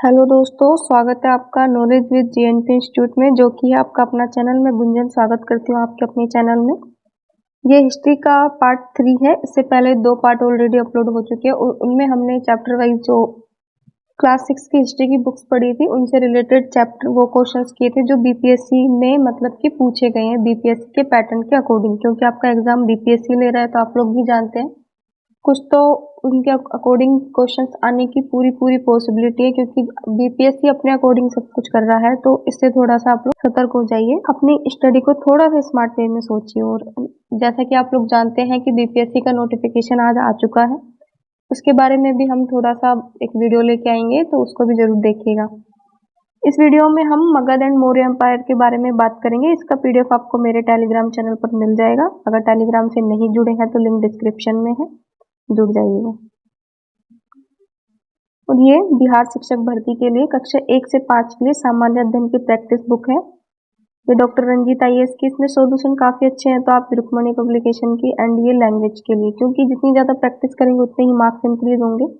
Hello दोस्तों, स्वागत है आपका नॉलेज विद जीएनपी इंस्टीट्यूट में, जो कि है आपका अपना चैनल। मैं गुंजन स्वागत करती हूँ आपके अपने चैनल में। ये हिस्ट्री का पार्ट 3 है। इससे पहले 2 पार्ट ऑलरेडी अपलोड हो चुके हैं और उनमें हमने चैप्टर वाइज जो क्लास 6 की हिस्ट्री की बुक्स पढ़ी थी उनसे रिलेटेड चैप्टर वो क्वेश्चंस किए थे जो बीपीएससी में मतलब कि पूछे गए हैं बीपीएससी के पैटर्न के अकॉर्डिंग। क्योंकि आपका एग्जाम बीपीएससी ले रहा है तो आप लोग भी जानते हैं कुछ तो उनके अकॉर्डिंग क्वेश्चंस आने की पूरी पूरी पॉसिबिलिटी है, क्योंकि बीपीएससी अपने अकॉर्डिंग सब कुछ कर रहा है। तो इससे थोड़ा सा आप लोग सतर्क हो जाइए, अपनी स्टडी को थोड़ा सा स्मार्ट वे में सोचिए। और जैसा कि आप लोग जानते हैं कि बीपीएससी का नोटिफिकेशन आज आ चुका है, उसके बारे में भी हम थोड़ा सा एक वीडियो लेके आएंगे, तो उसको भी जरूर देखिएगा। इस वीडियो में हम मगध एंड मौर्य एम्पायर के बारे में बात करेंगे। इसका पीडीएफ आपको मेरे टेलीग्राम चैनल पर मिल जाएगा। अगर टेलीग्राम से नहीं जुड़े हैं तो लिंक डिस्क्रिप्शन में है, जुड़ जाइएगा। और ये बिहार शिक्षक भर्ती के लिए कक्षा 1 से 5 के लिए सामान्य अध्ययन की प्रैक्टिस बुक है। ये डॉक्टर रंजीत आईएएस की, इसमें सॉल्यूशन काफी अच्छे हैं। तो आप रुक्मणी पब्लिकेशन की, एंड ये लैंग्वेज के लिए, क्योंकि जितनी ज्यादा प्रैक्टिस करेंगे उतने ही मार्क्स इंक्रीज होंगे।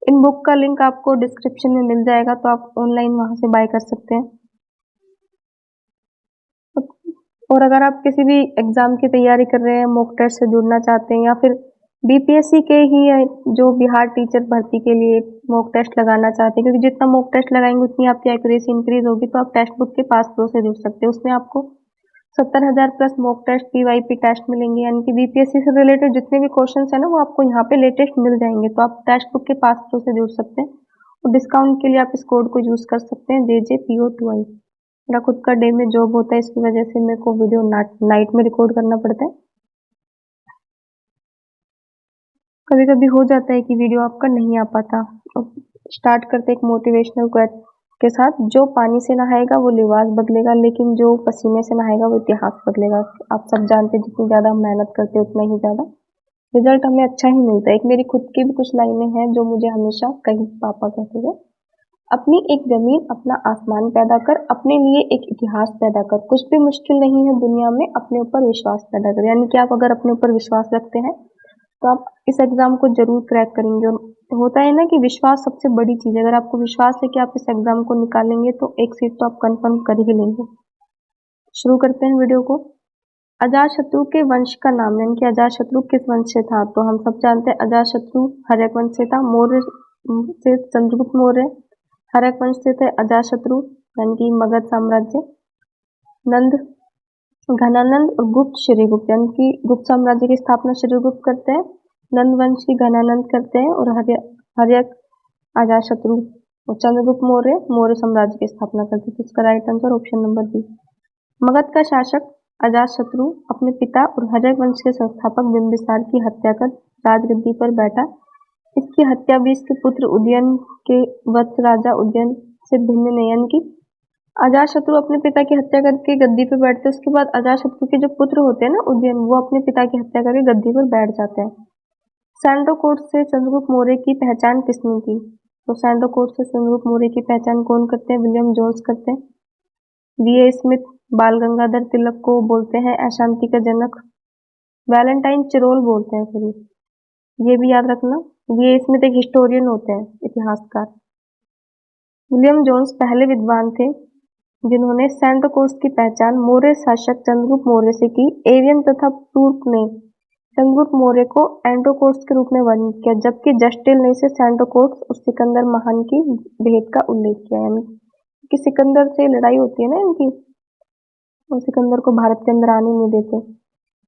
इन बुक का लिंक आपको डिस्क्रिप्शन में मिल जाएगा, तो आप ऑनलाइन वहां से बाय कर सकते हैं। और अगर आप किसी भी एग्जाम की तैयारी कर रहे हैं, मॉक टेस्ट से जुड़ना चाहते हैं, या फिर बीपीएससी के ही जो बिहार टीचर भर्ती के लिए मॉक टेस्ट लगाना चाहते हैं, क्योंकि जितना मॉक टेस्ट लगाएंगे उतनी आपकी एक्यूरेसी इंक्रीज होगी, तो आप टेक्स्ट बुक के पास प्रो से जुड़ सकते हैं। उसमें आपको 70,000 प्लस मॉक टेस्ट, पीवाईपी टेस्ट मिलेंगे, यानी कि बीपीएससी से रिलेटेड जितने भी क्वेश्चन है ना वो आपको यहाँ पे लेटेस्ट मिल जाएंगे। तो आप टेक्स्ट बुक के पास प्रो से जुड़ सकते हैं। और डिस्काउंट के लिए आप इस कोड को यूज कर सकते हैं, JJPO2I। मेरा खुद का डे में जॉब होता है, इसकी वजह से मेरे को वीडियो नाइट में रिकॉर्ड करना पड़ता है। कभी कभी हो जाता है कि वीडियो आपका नहीं आ पाता। और स्टार्ट करते एक मोटिवेशनल क्वेट के साथ, जो पानी से नहाएगा वो लिबास बदलेगा, लेकिन जो पसीने से नहाएगा वो इतिहास बदलेगा। आप सब जानते हैं जितनी ज्यादा हम मेहनत करते हैं उतना ही ज्यादा रिजल्ट हमें अच्छा ही मिलता है। एक मेरी खुद की भी कुछ लाइनें हैं जो मुझे हमेशा कहीं पापा कहते थे, अपनी एक जमीन अपना आसमान पैदा कर, अपने लिए एक इतिहास पैदा कर, कुछ भी मुश्किल नहीं है दुनिया में, अपने ऊपर विश्वास पैदा कर। यानी कि आप अगर अपने ऊपर विश्वास रखते हैं तो आप इस एग्जाम को जरूर क्रैक करेंगे। और होता है ना कि विश्वास सबसे बड़ी चीज है। अगर आपको विश्वास है कि आप इस एग्जाम को निकालेंगे तो एक सीट तो आप कंफर्म कर ही लेंगे। शुरू करते हैं वीडियो को। अजातशत्रु के वंश का नाम, यानी कि अजातशत्रु किस वंश से था? तो हम सब जानते हैं अजातशत्रु हर्यक वंश से था। मौर्य से चंद्रगुप्त मौर्य, हर्यक वंश से थे अजातशत्रु, यानी कि मगध साम्राज्य। नंद, घनानंद और गुप्त श्रीगुप्त, यानी कि गुप्त साम्राज्य की स्थापना श्रीगुप्त करते हैं, नंद वंश की घनानंद करते हैं, और हर्यक अजातशत्रु और चंद्रगुप्त मौर्य मौर्य साम्राज्य की स्थापना करते थे। इसका right answer option number B. Magadh का शासक अजातशत्रु अपने पिता और हर्यक वंश के संस्थापक बिंबिसार की हत्या कर राजगद्दी पर बैठा। इसकी हत्या भी इसके पुत्र उदयन के वत्स राजा उदयन से भिन्न नहीं, यानी कि अजातशत्रु अपने पिता की हत्या करके गद्दी पर बैठते हैं। उसके बाद अजातशत्रु के जो पुत्र होते हैं ना उदयन, वो अपने पिता की हत्या करके गद्दी पर बैठ जाते हैं। सैंडोकोर्ट से चंद्रगुप्त मौर्य की पहचान किसने की? तो सैंडोकोर्ट से चंद्रगुप्त मौर्य की पहचान कौन करते हैं? विलियम जोन्स करते हैं। वीए स्मिथ बाल गंगाधर तिलक को बोलते हैं अशांति का जनक। वैलेंटाइन चिरोल बोलते हैं फिर, ये भी याद रखना। वीए स्मिथ एक हिस्टोरियन होते हैं, इतिहासकार। विलियम जोन्स पहले विद्वान थे जिन्होंने सैंडोकोर्ट की पहचान मौर्य शासक चंद्रगुप्त मौर्य से की। एरियन तथा प्लूर्क ने चंद्रगुप्त मौर्य को एंडोकोर्ट्स के रूप में वर्णित किया, जबकि जस्टिल ने इसे सैंडोकोर्ट्स और सिकंदर महान की भेंट का उल्लेख किया। यानी कि सिकंदर से लड़ाई होती है ना इनकी, और सिकंदर को भारत के अंदर आने नहीं देते।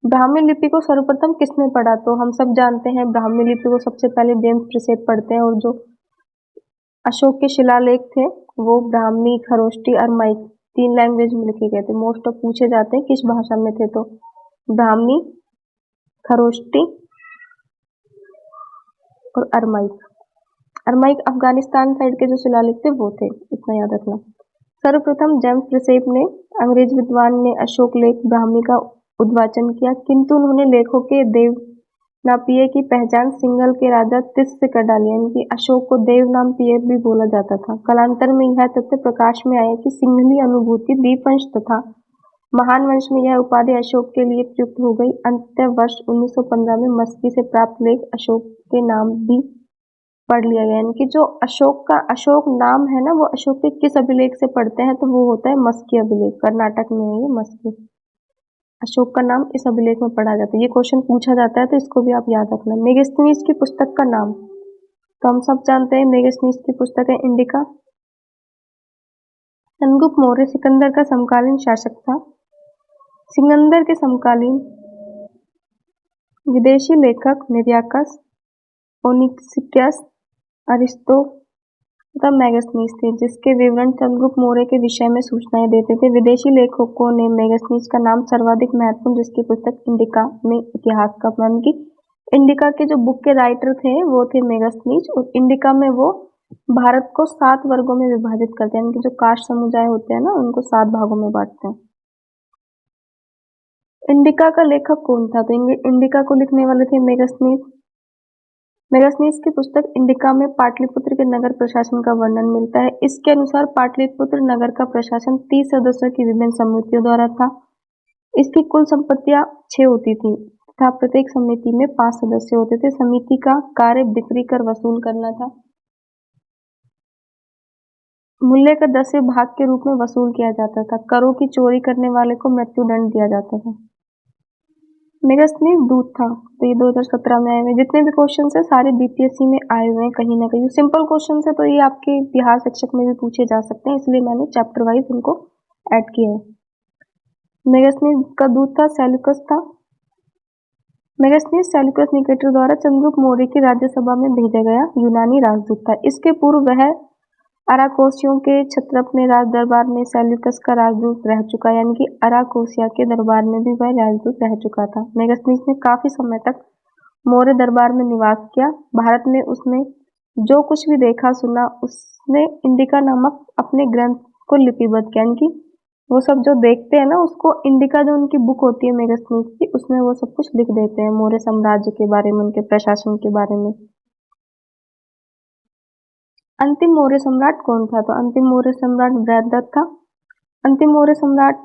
ब्राह्मी लिपि को सर्वप्रथम किसने पढ़ा? तो हम सब जानते हैं ब्राह्मी लिपि को सबसे पहले जेम्स प्रिसेप पढ़ते हैं। और जो अशोक के शिलालेख थे वो ब्राह्मी, खरोष्टी, अरमाइक 3 लैंग्वेज में लिखे गए थे। मोस्ट ऑफ पूछे जाते हैं किस भाषा में थे, तो ब्राह्मी, खरोष्टी और अरमाइक। अरमाइक अफगानिस्तान साइड के जो शिलालेख थे वो थे, इतना याद रखना। सर्वप्रथम जेम्स प्रिसेप ने, अंग्रेज विद्वान ने अशोक लेख ब्राह्मी का उद्वाचन किया, किंतु उन्होंने लेखों के देवनापिय की पहचान सिंघल के राजा तिस से कर डाली। यानी कि अशोक को देवनापिय भी बोला जाता था। कालांतर में यह तथ्य प्रकाश में आया कि सिंघली अनुभूति दीपवंश तथा महान वंश में यह उपाधि अशोक के लिए प्रयुक्त हो गई। अंततः वर्ष 1915 में मस्की से प्राप्त लेख अशोक के नाम भी पढ़ लिया गया। यानी कि जो अशोक नाम है ना, वो अशोक के किस अभिलेख से पढ़ते हैं, तो वो होता है मस्की अभिलेख। कर्नाटक में है ये मस्की। अशोक का नाम इस अभिलेख में पढ़ा जाता है। ये क्वेश्चन पूछा जाता है तो इसको भी आप याद रखना। मेगास्थनीज की पुस्तक का नाम, तो हम सब जानते हैं मेगास्थनीज की पुस्तक है इंडिका। चंद्रगुप्त मौर्य सिकंदर का समकालीन शासक था। सिकंदर के समकालीन विदेशी लेखक निर्याकस, ओनिक्सियस, अरिस्तो तथा मेगास्थनीज थे, जिसके विवरण चंद्रगुप्त मौर्य के विषय में सूचनाएं देते थे। विदेशी लेखकों ने मेगास्थनीज का नाम सर्वाधिक महत्वपूर्ण, जिसकी पुस्तक इंडिका में इतिहास का वर्णन की। इंडिका के जो बुक के राइटर थे वो थे मेगास्थनीज, और इंडिका में वो भारत को 7 वर्गों में विभाजित करते हैं। यानी कि जो कास्ट समुदाय होते हैं ना, उनको 7 भागों में बांटते हैं। इंडिका का लेखक कौन था, तो इंडिका को लिखने वाले थे मेगास्थनीज। मेगास्थनीज की पुस्तक इंडिका में पाटलिपुत्र के नगर प्रशासन का वर्णन मिलता है। इसके अनुसार पाटलिपुत्र नगर का प्रशासन 30 सदस्यों की विभिन्न समितियों द्वारा था। इसकी कुल संपत्तियां 6 होती थी तथा प्रत्येक समिति में 5 सदस्य होते थे। समिति का कार्य बिक्री कर वसूल करना था। मूल्य का 10वें भाग के रूप में वसूल किया जाता था। करों की चोरी करने वाले को मृत्युदंड दिया जाता था। मेगास्थनीज दूत था, तो ये 2017 में आए हुए। जितने भी क्वेश्चन है सारे बीपीएससी में आए हुए हैं कहीं ना कहीं। सिंपल क्वेश्चन है तो ये आपके बिहार शिक्षक में भी पूछे जा सकते हैं, इसलिए मैंने चैप्टर वाइज इनको ऐड किया है। मेगास्थनीज का दूत था सेल्यूकस था। मेगास्थनीज सेल्यूकस निकेटर द्वारा चंद्रगुप्त मौर्य की राज्यसभा में भेजा गया यूनानी राजदूत था। इसके पूर्व वह अराकोसियों के क्षत्रप में राज दरबार में सेल्यूकस का राजदूत रह चुका, यानी कि अराकोसिया के दरबार में भी वह राजदूत रह चुका था। मेगास्थनीज ने काफी समय तक मौर्य दरबार में निवास किया। भारत में उसने जो कुछ भी देखा सुना, उसने इंडिका नामक अपने ग्रंथ को लिपिबद्ध किया। यानी कि वो सब जो देखते हैं ना, उसको इंडिका जो उनकी बुक होती है मेगास्थनीज की, उसमें वो सब कुछ लिख देते हैं मौर्य साम्राज्य के बारे में, उनके प्रशासन के बारे में। अंतिम मौर्य सम्राट कौन था, तो अंतिम मौर्य सम्राट वृद्धत था। अंतिम मौर्य सम्राट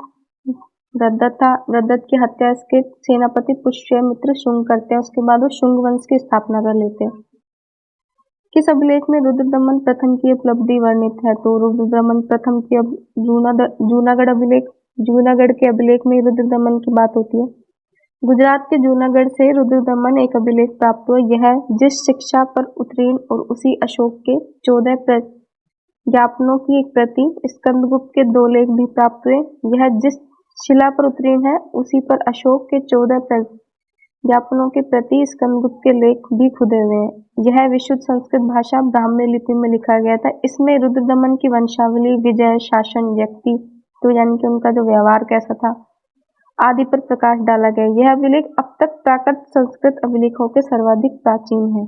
वृद्धत था। वृद्धत की हत्या इसके सेनापति पुष्यमित्र शुंग करते हैं। उसके बाद वो शुंग वंश की स्थापना कर लेते हैं। किस अभिलेख में रुद्रदमन प्रथम की उपलब्धि वर्णित है, तो रुद्रदमन प्रथम की जूनागढ़ अभिलेख, जूनागढ़ के अभिलेख में रुद्रदमन की बात होती है। गुजरात के जूनागढ़ से रुद्रदमन एक अभिलेख प्राप्त हुआ। यह जिस शिक्षा पर उत्तीर्ण और उसी अशोक के 14 ज्ञापनों की एक प्रति, स्कंदगुप्त के 2 लेख भी प्राप्त हुए। यह जिस शिला पर उत्तीर्ण है उसी पर अशोक के 14 ज्ञापनों के प्रति स्कंदगुप्त के लेख भी खुदे हुए हैं। यह विशुद्ध संस्कृत भाषा ब्राह्मी लिपि में लिखा गया था। इसमें रुद्रदमन की वंशावली, विजय, शासन, व्यक्ति तो यानी कि उनका जो व्यवहार कैसा था आदि पर प्रकाश डाला गया। यह अभिलेख अब तक प्राकृत संस्कृत अभिलेखों के सर्वाधिक प्राचीन है।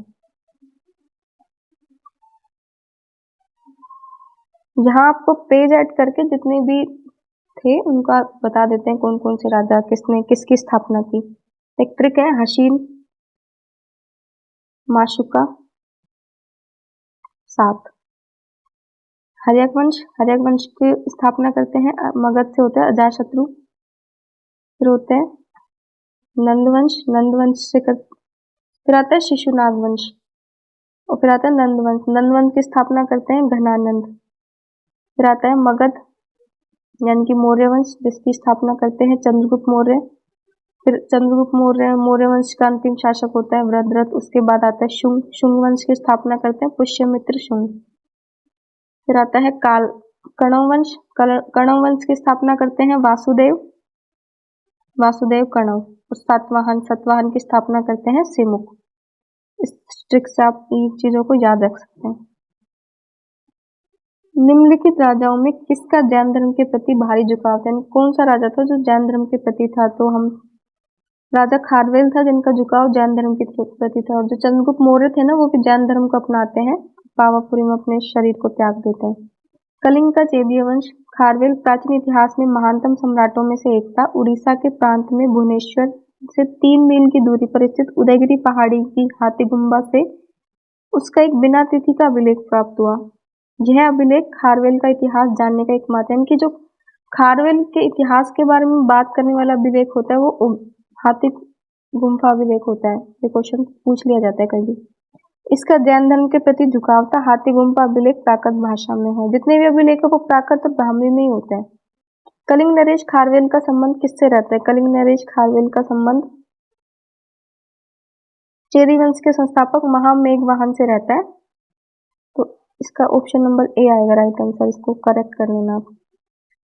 यहाँ आपको पेज ऐड करके जितने भी थे उनका बता देते हैं, कौन कौन से राजा किसने किसकी स्थापना की। एक ट्रिक है, हशीन, माशुका, 7। हर्यक वंश की स्थापना करते हैं मगध से होते हैं अजातशत्रु। फिर होते हैं नंदवंश से फिर आता है शिशुनाग वंश, और फिर आता है नंदवंश की स्थापना करते हैं घनानंद। फिर आता है मगध यानी कि मौर्य वंश, जिसकी स्थापना करते हैं चंद्रगुप्त मौर्य। फिर चंद्रगुप्त मौर्य वंश का अंतिम शासक होता है वृद्धरथ। उसके बाद आता है शुंग वंश की स्थापना करते हैं पुष्यमित्र शुंग। फिर आता है कणव वंश की स्थापना करते हैं वासुदेव कणव। और सातवाहन की स्थापना करते हैं सिमुक। इस ट्रिक से आप इन चीजों को याद रख सकते हैं। निम्नलिखित राजाओं में किसका जैन धर्म के प्रति भारी झुकाव था, कौन सा राजा था जो जैन धर्म के प्रति था, तो हम राजा खारवेल था जिनका झुकाव जैन धर्म के प्रति था। और जो चंद्रगुप्त मौर्य थे ना, वो भी जैन धर्म को अपनाते हैं, पावापुरी में अपने शरीर को त्याग देते हैं। कलिंग का चेदीय वंश, खारवेल प्राचीन इतिहास में महानतम सम्राटों में से एक था। उड़ीसा के प्रांत में भुवनेश्वर से 3 मील की दूरी पर स्थित उदयगिरी पहाड़ी की हाथीगुम्बा से उसका एक बिना तिथि का अभिलेख प्राप्त हुआ। यह अभिलेख खारवेल का इतिहास जानने का एकमात्र, यानी कि जो खारवेल के इतिहास के बारे में बात करने वाला अभिलेख होता है वो हाथी गुम्फा अभिलेख होता है। ये क्वेश्चन पूछ लिया जाता है कभी। इसका जैन धर्म के प्रति झुकाव था। हाथी गुम्फा अभिलेख प्राकृत भाषा में है। जितने भी अभिलेख है वो प्राकृत और ब्राह्मी में ही होते हैं। कलिंग नरेश खारवेल का संबंध किससे रहता है? कलिंग नरेश खारवेल का संबंध चेदी वंश के संस्थापक महामेघवाहन से रहता है। तो इसका ऑप्शन नंबर ए आएगा राइट आंसर, इसको करेक्ट कर लेना आप।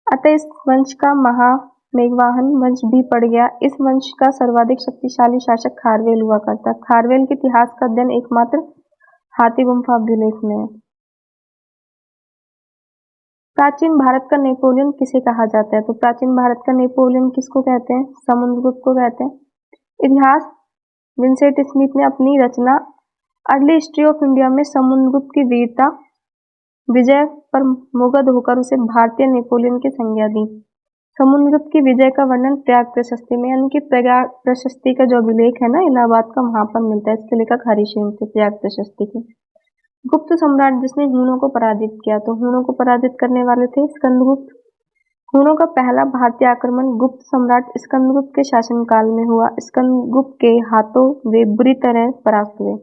अतः इस वंश का महामेघवाहन वंश भी पड़ गया। इस वंश का सर्वाधिक शक्तिशाली शासक खारवेल हुआ करता। खारवेल के इतिहास का अध्ययन एकमात्र हाथी गुम्फा अभिलेख में है। प्राचीन भारत का नेपोलियन किसे कहा जाता है? तो प्राचीन भारत का नेपोलियन किसको कहते हैं? समुद्रगुप्त को कहते हैं। इतिहास विंसेंट स्मिथ ने अपनी रचना अर्ली हिस्ट्री ऑफ इंडिया में समुद्रगुप्त की वीरता विजय पर मुग्ध होकर उसे भारतीय नेपोलियन की संज्ञा दी। समुद्रगुप्त की विजय का वर्णन प्रयाग प्रशस्ति में, यानी कि प्रयाग प्रशस्ति का जो अभिलेख है ना इलाहाबाद का, वहां पर मिलता है। इसके लेखक हरिशेन थे, प्रयाग प्रशस्ति के। गुप्त सम्राट जिसने हूणों को पराजित किया, तो हूणों को पराजित करने वाले थे स्कंदगुप्त। हूणों का पहला भारतीय आक्रमण गुप्त सम्राट स्कंदगुप्त के शासनकाल में हुआ। स्कंदगुप्त के हाथों वे बुरी तरह परास्त हुए।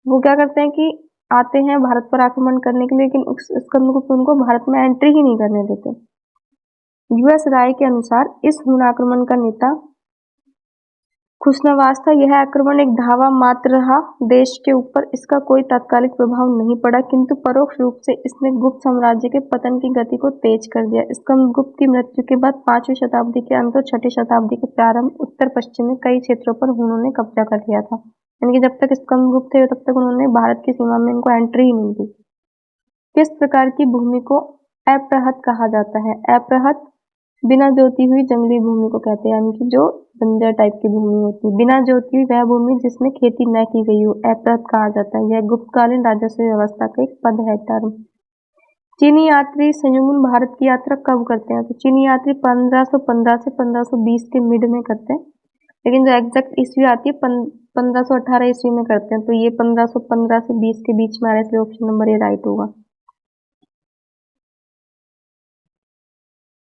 वो क्या करते हैं कि आते हैं भारत पर आक्रमण करने के लिए, लेकिन स्कंदगुप्त उनको भारत में एंट्री ही नहीं करने देते। यूएस राय के अनुसार इस हूण आक्रमण का नेता खुशनवाज था। यह आक्रमण एक धावा मात्र रहा देश के ऊपर, इसका कोई तात्कालिक प्रभाव नहीं पड़ा, किंतु परोक्ष रूप से इसने गुप्त साम्राज्य के पतन की गति को तेज कर दिया। स्कंदगुप्त की मृत्यु के बाद 5वीं शताब्दी के अंत और 6ठी शताब्दी के प्रारंभ उत्तर पश्चिम में कई क्षेत्रों पर हूणों ने कब्जा कर लिया था। यानी कि जब तक स्कंदगुप्त थे तब तक उन्होंने भारत की सीमा में इनको एंट्री ही नहीं दी। किस प्रकार की भूमि को अप्रहत कहा जाता है? अप्रहत बिना जोती हुई जंगली भूमि को कहते हैं, यानी कि जो बंजर टाइप की भूमि होती है, बिना जोती हुई वह भूमि जिसमें खेती न की गई हो, अप्रहत कहा जाता है। यह गुप्तकालीन राजस्व व्यवस्था का एक पद है, टर्म। चीनी यात्री संयुग्म भारत की यात्रा कब करते हैं? तो चीनी यात्री 1515 से 1520 के मिड में करते हैं, लेकिन जो एग्जैक्ट ईस्वी आती है 1518 ईस्वी में करते हैं। तो ये 1515 से 20 के बीच में आ रहा है, इसलिए ऑप्शन नंबर ए राइट होगा।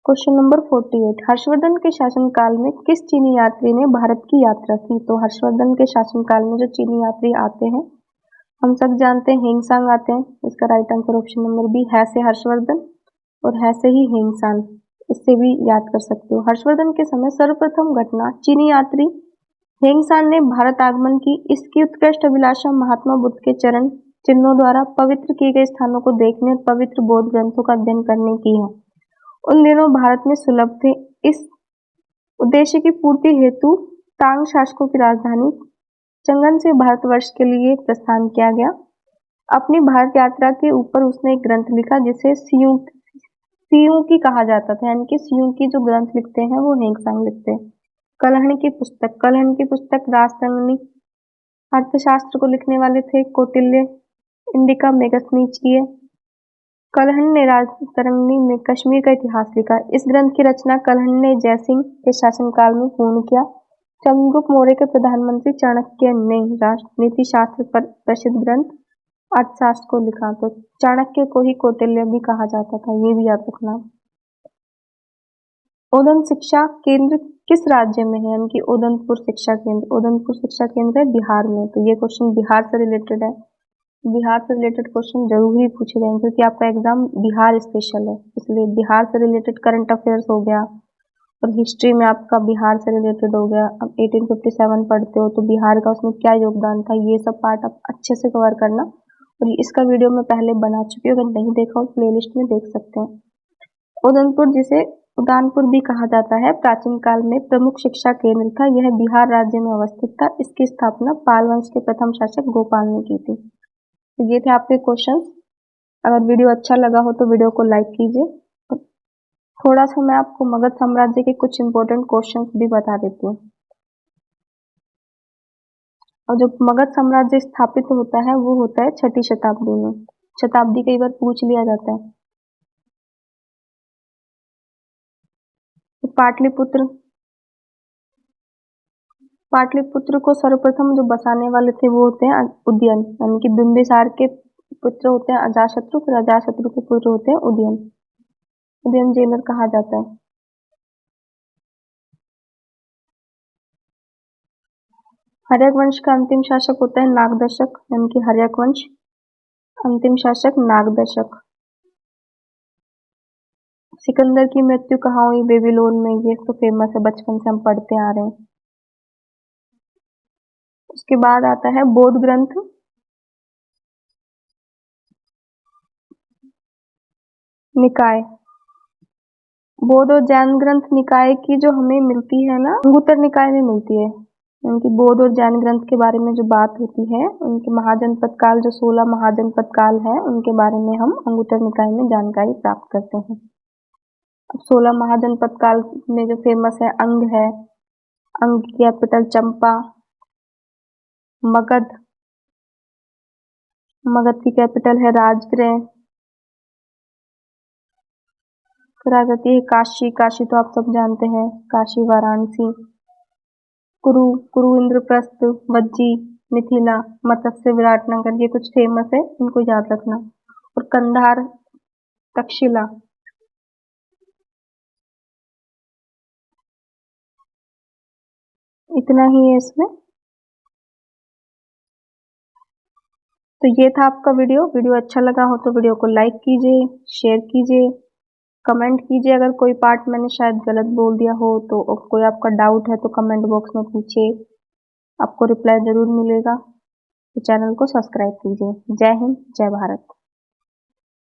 क्वेश्चन नंबर 48, हर्षवर्धन के शासनकाल में किस चीनी यात्री ने भारत की यात्रा की? तो हर्षवर्धन के शासनकाल में जो चीनी यात्री आते हैं, हम सब जानते हैं हेंगसांग आते हैं। इसका right answer option number B, है से हर्षवर्धन और है से ही हेंगसांग, इससे भी याद कर सकते हो। हर्षवर्धन के समय सर्वप्रथम घटना चीनी यात्री हेंगसांग ने भारत आगमन की। इसकी उत्कृष्ट अभिलाषा महात्मा बुद्ध के चरण चिन्हों द्वारा पवित्र किए गए स्थानों को देखने और पवित्र बौद्ध ग्रंथों का अध्ययन करने की है। उन दिनों भारत में सुलभ थे। इस उद्देश्य की पूर्ति हेतु तांग शासकों की राजधानी चंगन से भारतवर्ष के लिए प्रस्थान किया गया। अपनी भारत यात्रा के ऊपर उसने एक ग्रंथ लिखा जिसे सियूं की कहा जाता था, यानी कि सियूं की जो ग्रंथ लिखते हैं वो हेंगसांग लिखते हैं। कलहण की पुस्तक राजतरंगिणी अर्थशास्त्र को लिखने वाले थे कौटिल्य। इंडिका मेगास्थनीज की है। कलहण ने राजतरंगिणी में कश्मीर का इतिहास लिखा। इस ग्रंथ की रचना कलहण ने जयसिंह के शासनकाल में पूर्ण किया। चंद्रगुप्त मौर्य के प्रधानमंत्री चाणक्य ने राजनीति शास्त्र पर प्रसिद्ध ग्रंथ अर्थशास्त्र को लिखा। तो चाणक्य को ही कौटिल्य भी कहा जाता था, ये भी याद रखना। ओदन शिक्षा केंद्र किस राज्य में है? यानी कि ओदनपुर शिक्षा केंद्र, ओदनपुर शिक्षा केंद्र है बिहार में। तो ये क्वेश्चन बिहार से रिलेटेड है। बिहार से रिलेटेड क्वेश्चन जरूर ही पूछे जाएंगे क्योंकि आपका एग्जाम बिहार स्पेशल है, इसलिए बिहार से रिलेटेड करंट अफेयर्स हो गया और हिस्ट्री में आपका बिहार से रिलेटेड हो गया। अब 1857 पढ़ते हो तो बिहार का उसमें क्या योगदान था, ये सब पार्ट आप अच्छे से कवर करना। और इसका वीडियो मैं पहले बना चुकी हूँ, अगर नहीं देखा हो प्लेलिस्ट में देख सकते हैं। उदयपुर जिसे उदानपुर भी कहा जाता है, प्राचीन काल में प्रमुख शिक्षा केंद्र था। यह बिहार राज्य में अवस्थित था। इसकी स्थापना पाल वंश के प्रथम शासक गोपाल ने की थी। तो ये थे आपके क्वेश्चंस। अगर वीडियो अच्छा लगा हो तो वीडियो को लाइक कीजिए। थोड़ा सा मैं आपको मगध साम्राज्य के कुछ इंपॉर्टेंट क्वेश्चंस भी बता देती हूँ। और जो मगध साम्राज्य स्थापित होता है वो होता है 6ठी शताब्दी में। शताब्दी कई बार पूछ लिया जाता है। पाटलिपुत्र को सर्वप्रथम जो बसाने वाले थे वो होते हैं उदयन, यानी कि बिंबिसार के पुत्र होते हैं अजातशत्रु, फिर अजातशत्रु के पुत्र होते हैं उदयन। उदयन जेलर कहा जाता है। हर्यक वंश का अंतिम शासक होता है नागदशक, यानी कि हर्यक वंश अंतिम शासक नागदशक। सिकंदर की मृत्यु कहाँ हुई? बेबीलोन में। ये तो फेमस है, बचपन से हम पढ़ते आ रहे हैं। उसके बाद आता है बौद्ध ग्रंथ। निकाय। बौद्ध और जैन ग्रंथ निकाय की जो हमें मिलती है ना, अंगुत्तर निकाय में मिलती है। उनकी बौद्ध और जैन ग्रंथ के बारे में जो बात होती है, उनके महाजनपद काल, जो 16 महाजनपद काल है, उनके बारे में हम अंगुत्तर निकाय में जानकारी प्राप्त करते हैं। अब 16 महाजनपद काल में जो फेमस है, अंग है, अंग की कैपिटल चंपा। मगध, मगध की कैपिटल है राजगृह। फिर आ जाती है काशी। काशी तो आप सब जानते हैं, काशी वाराणसी। कुरु, कुरु इंद्रप्रस्थ, वज्जी, मिथिला, मत्स्य, विराटनगर, ये कुछ फेमस है, इनको याद रखना। और कंधार, तक्षशिला। इतना ही है इसमें। तो ये था आपका वीडियो। वीडियो अच्छा लगा हो तो वीडियो को लाइक कीजिए, शेयर कीजिए, कमेंट कीजिए। अगर कोई पार्ट मैंने शायद गलत बोल दिया हो तो, और कोई आपका डाउट है तो कमेंट बॉक्स में पूछिए, आपको रिप्लाई जरूर मिलेगा। तो चैनल को सब्सक्राइब कीजिए। जय हिंद, जय भारत।